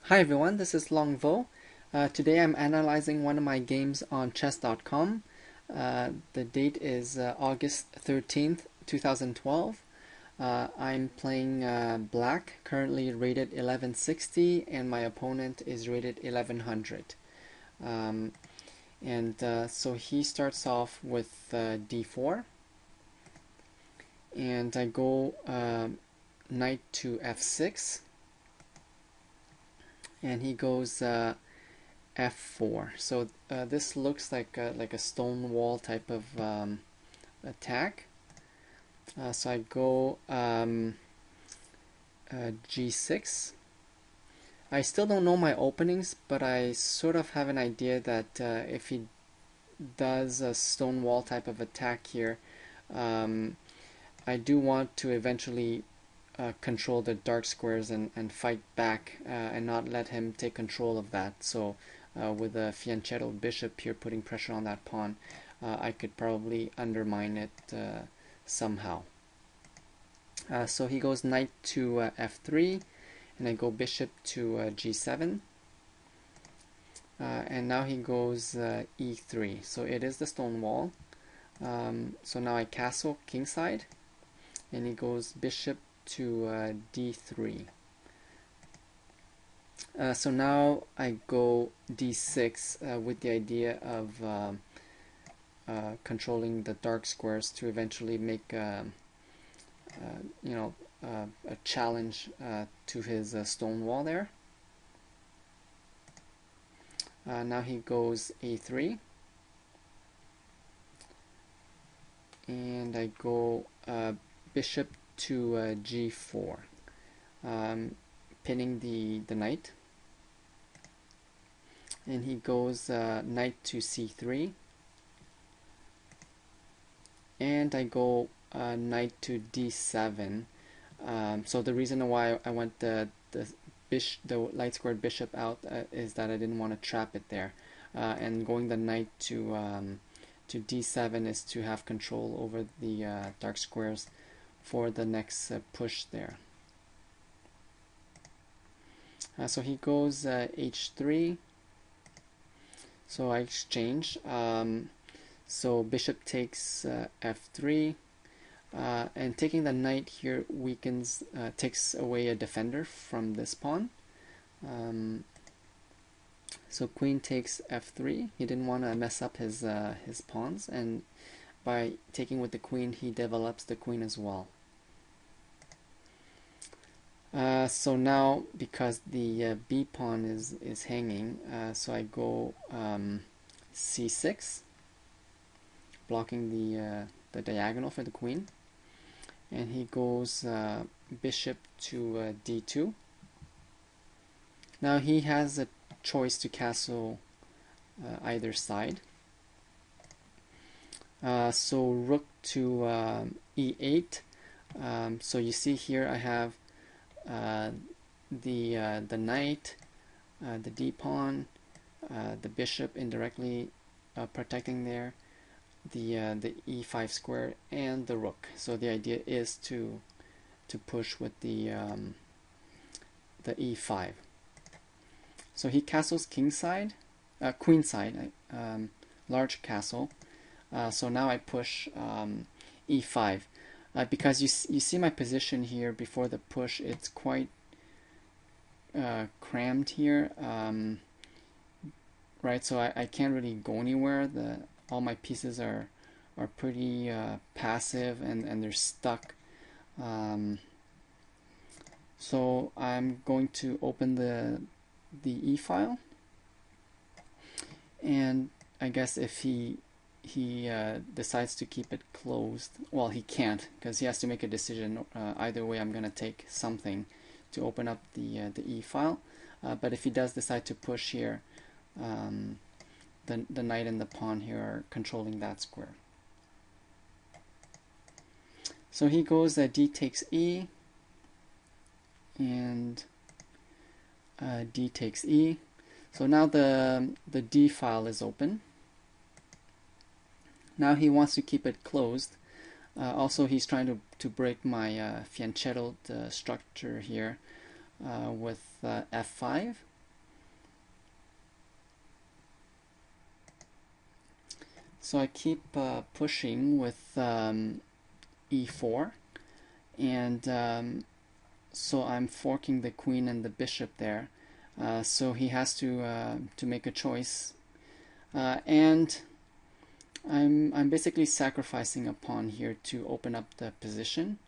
Hi everyone, this is Long Vo. Today I'm analyzing one of my games on chess.com. The date is August 13th, 2012. I'm playing black, currently rated 1160, and my opponent is rated 1100. So he starts off with d4, and I go knight to f6, and he goes f4. So this looks like a stone wall type of attack. So I go g6. I still don't know my openings, but I sort of have an idea that if he does a stone wall type of attack here, I do want to eventually control the dark squares and fight back and not let him take control of that. So with a fianchetto bishop here putting pressure on that pawn, I could probably undermine it somehow. So he goes knight to f3, and I go bishop to g7. And now he goes e3. So it is the stone wall. So now I castle kingside, and he goes bishop to d3. So now I go d6 with the idea of controlling the dark squares to eventually make a challenge to his stone wall there. Now he goes a3, and I go bishop to g4, pinning the knight. And he goes knight to c3, and I go knight to d7. So the reason why I went the light squared bishop out is that I didn't want to trap it there, and going the knight to d7 is to have control over the dark squares for the next push there. So he goes h3. So I exchange. So bishop takes f3, and taking the knight here weakens, takes away a defender from this pawn. So queen takes f3. He didn't want to mess up his pawns, and by taking with the queen, he develops the queen as well. So now, because the b pawn is hanging, so I go c6, blocking the diagonal for the queen, and he goes bishop to d2. Now he has a choice to castle either side. So rook to e8. So you see here I have the knight, the d pawn, the bishop indirectly protecting there, the e5 square, and the rook. So the idea is to push with the e5. So he castles kingside, queenside, large castle. So now I push e5. Because you see my position here before the push, it's quite crammed here, right? So I can't really go anywhere. All my pieces are pretty passive, and they're stuck. So I'm going to open the e-file, and I guess if he decides to keep it closed, well, he can't, because he has to make a decision. Either way, I'm going to take something to open up the e-file. But if he does decide to push here, the knight and the pawn here are controlling that square. So he goes d takes e, and d takes e. So now the d file is open. Now he wants to keep it closed. Also, he's trying to break my fianchetto structure here with f5. So I keep pushing with e4, and so I'm forking the queen and the bishop there. So he has to make a choice, and I'm basically sacrificing a pawn here to open up the position.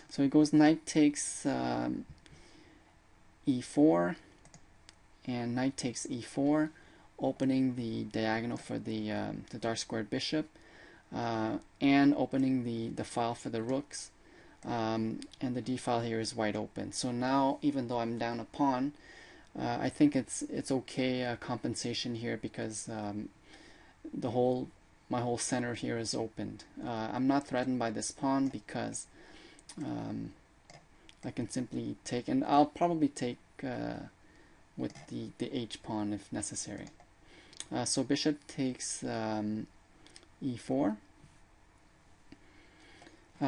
So he goes knight takes e4, and knight takes e4, opening the diagonal for the dark squared bishop, and opening the file for the rooks. And the d file here is wide open. So now, even though I'm down a pawn, I think it's okay compensation here, because my whole center here is opened. I'm not threatened by this pawn because I can simply take, and I'll probably take with the h pawn if necessary. So bishop takes e4.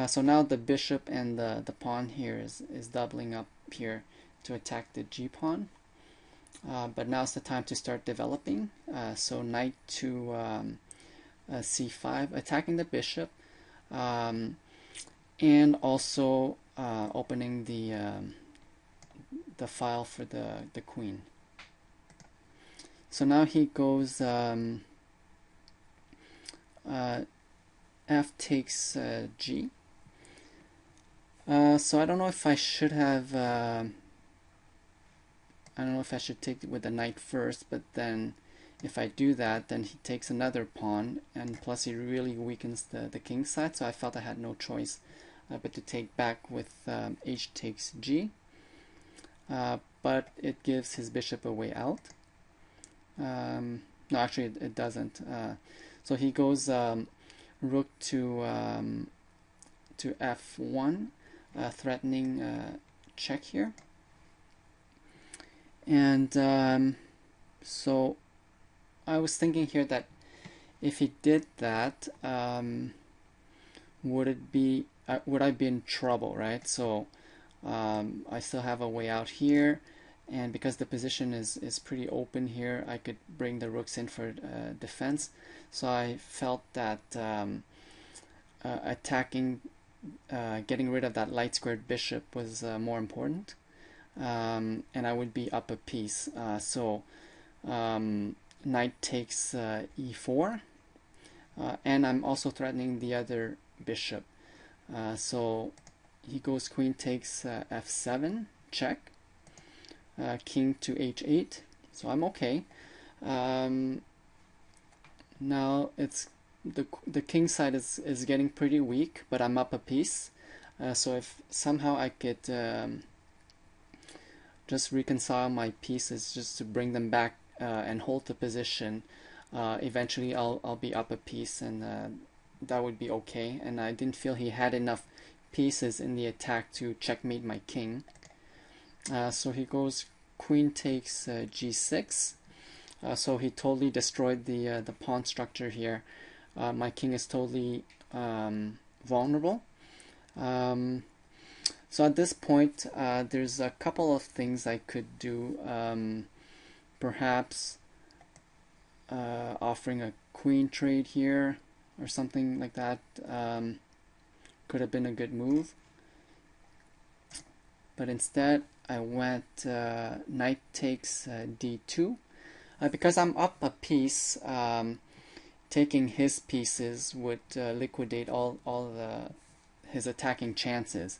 So now the bishop and the pawn here is doubling up here to attack the g pawn. But now's the time to start developing. So knight to c5, attacking the bishop, and also opening the file for the queen. So now he goes f takes g. So I don't know if I should have I don't know if I should take it with the knight first, but then if I do that, then he takes another pawn, and plus he really weakens the king side, so I felt I had no choice but to take back with h takes g. But it gives his bishop a way out. No, actually it doesn't. So he goes rook to f1, threatening check here. And so I was thinking here that if he did that, would I be in trouble, right? So I still have a way out here, and because the position is pretty open here, I could bring the rooks in for defense. So I felt that attacking, getting rid of that light squared bishop was more important. And I would be up a piece. So knight takes e4, and I'm also threatening the other bishop. So he goes queen takes f7, check, king to h8, so I'm okay. Now it's the king side is getting pretty weak, but I'm up a piece. So if somehow I could just reconcile my pieces, just to bring them back and hold the position, eventually I'll be up a piece, and that would be okay. And I didn't feel he had enough pieces in the attack to checkmate my king. So he goes queen takes g6. So he totally destroyed the pawn structure here. My king is totally vulnerable. So at this point, there's a couple of things I could do. Perhaps offering a queen trade here or something like that could have been a good move. But instead, I went knight takes d2. Because I'm up a piece, taking his pieces would liquidate all his attacking chances.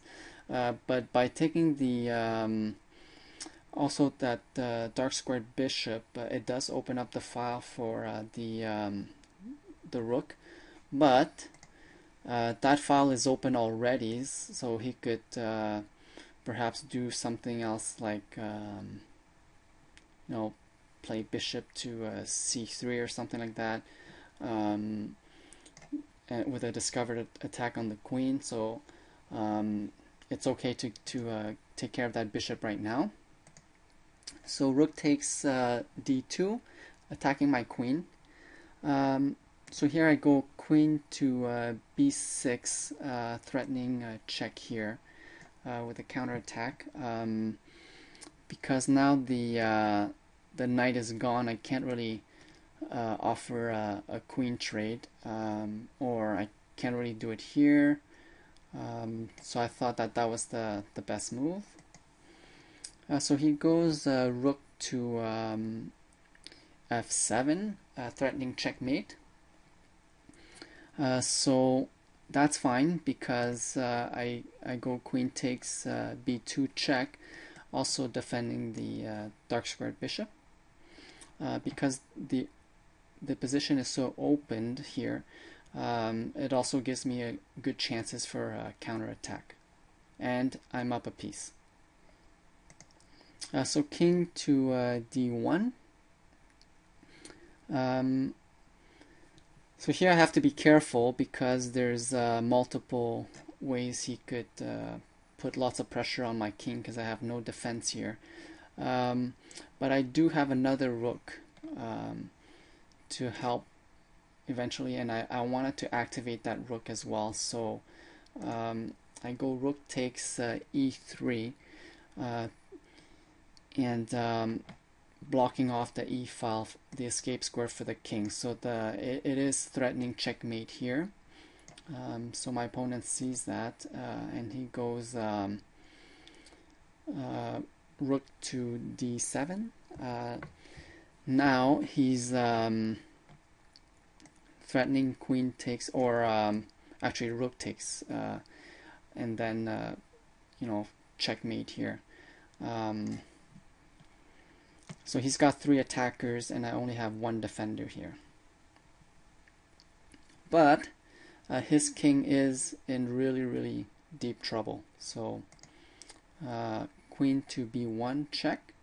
But by taking the also that dark squared bishop, it does open up the file for the rook, but that file is open already, so he could perhaps do something else, like play bishop to c3 or something like that, and with a discovered attack on the queen. So it's okay to take care of that bishop right now. So rook takes d2, attacking my queen. So here I go queen to b6, threatening check here with a counterattack. Because now the knight is gone, I can't really offer a queen trade, or I can't really do it here. So I thought that that was the best move. So he goes rook to f7, threatening checkmate. So that's fine because I go queen takes b2 check, also defending the dark squared bishop. Because the position is so opened here, it also gives me a good chances for counterattack, and I'm up a piece. So king to d1. So here I have to be careful because there's multiple ways he could put lots of pressure on my king because I have no defense here. But I do have another rook to help eventually, and I wanted to activate that rook as well. So I go rook takes e3, and blocking off the e file, the escape square for the king. So it is threatening checkmate here. So my opponent sees that, and he goes rook to d7. Now he's threatening queen takes, or actually rook takes, and then checkmate here. So he's got 3 attackers and I only have 1 defender here. But his king is in really deep trouble. So queen to b1 check,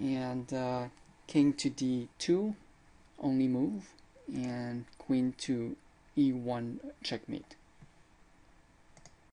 and king to d2 only move, and queen to e1 checkmate.